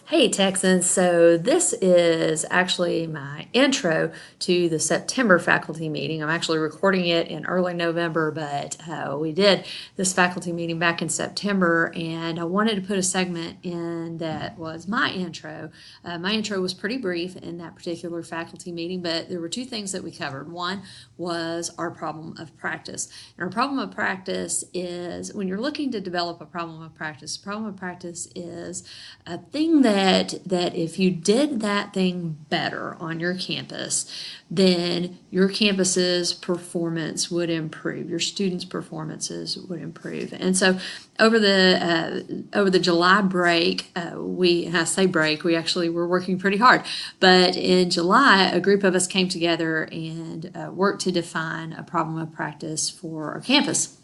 Hey Texans, so this is actually my intro to the September faculty meeting. I'm actually recording it in early November, but we did this faculty meeting back in September, and I wanted to put a segment in that was my intro. My intro was pretty brief in that particular faculty meeting, but there were two things that we covered. One was our problem of practice. And our problem of practice is when you're looking to develop a problem of practice is a thing that if you did that thing better on your campus, then your campus's performance would improve, your students' performances would improve. And so over the July break, I say break, we actually were working pretty hard. But in July, a group of us came together and worked to define a problem of practice for our campus.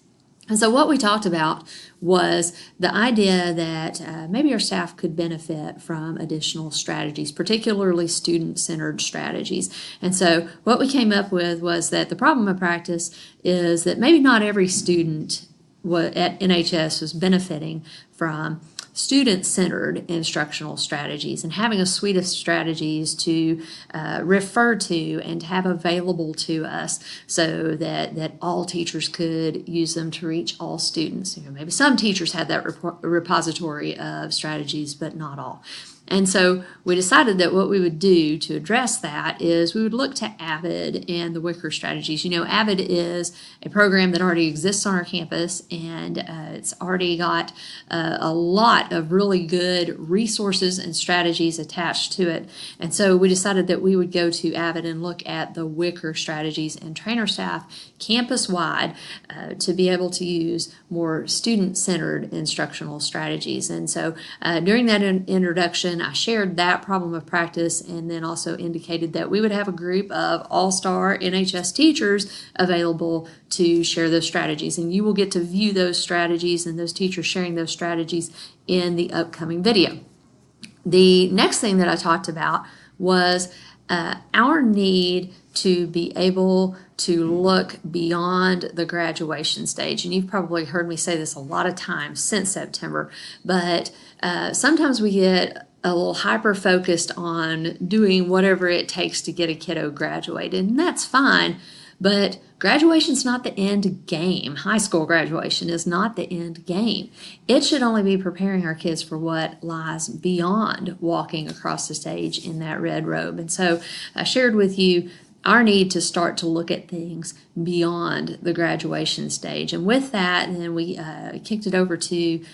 And so what we talked about was the idea that maybe our staff could benefit from additional strategies, particularly student-centered strategies. And so what we came up with was that the problem of practice is that maybe not every student at NHS was benefiting from student-centered instructional strategies and having a suite of strategies to refer to and have available to us so that all teachers could use them to reach all students. Maybe some teachers had that repository of strategies, but not all. And so we decided that what we would do to address that is we would look to AVID and the Wicker strategies. AVID is a program that already exists on our campus, and it's already got a lot of really good resources and strategies attached to it. And so we decided that we would go to AVID and look at the Wicker strategies and train our staff campus-wide to be able to use more student-centered instructional strategies. And so during that introduction, I shared that problem of practice and then also indicated that we would have a group of all-star NHS teachers available to share those strategies. And you will get to view those strategies and those teachers sharing those strategies in the upcoming video. The next thing that I talked about was our need to be able to look beyond the graduation stage. And you've probably heard me say this a lot of times since September, but sometimes we get a little hyper-focused on doing whatever it takes to get a kiddo graduated, and that's fine, but graduation's not the end game. High school graduation is not the end game. It should only be preparing our kids for what lies beyond walking across the stage in that red robe. And so I shared with you our need to start to look at things beyond the graduation stage. And with that, then we kicked it over to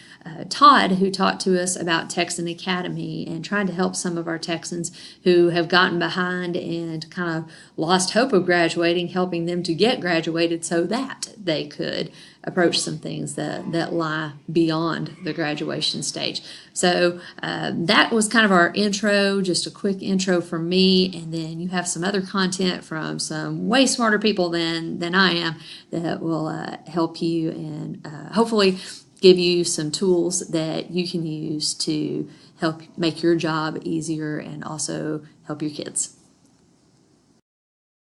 Todd, who talked to us about Texan Academy and trying to help some of our Texans who have gotten behind and kind of lost hope of graduating, helping them to get graduated so that they could approach some things that lie beyond the graduation stage. So that was kind of our intro, just a quick intro from me, and then you have some other content from some way smarter people than I am that will help you and hopefully give you some tools that you can use to help make your job easier and also help your kids.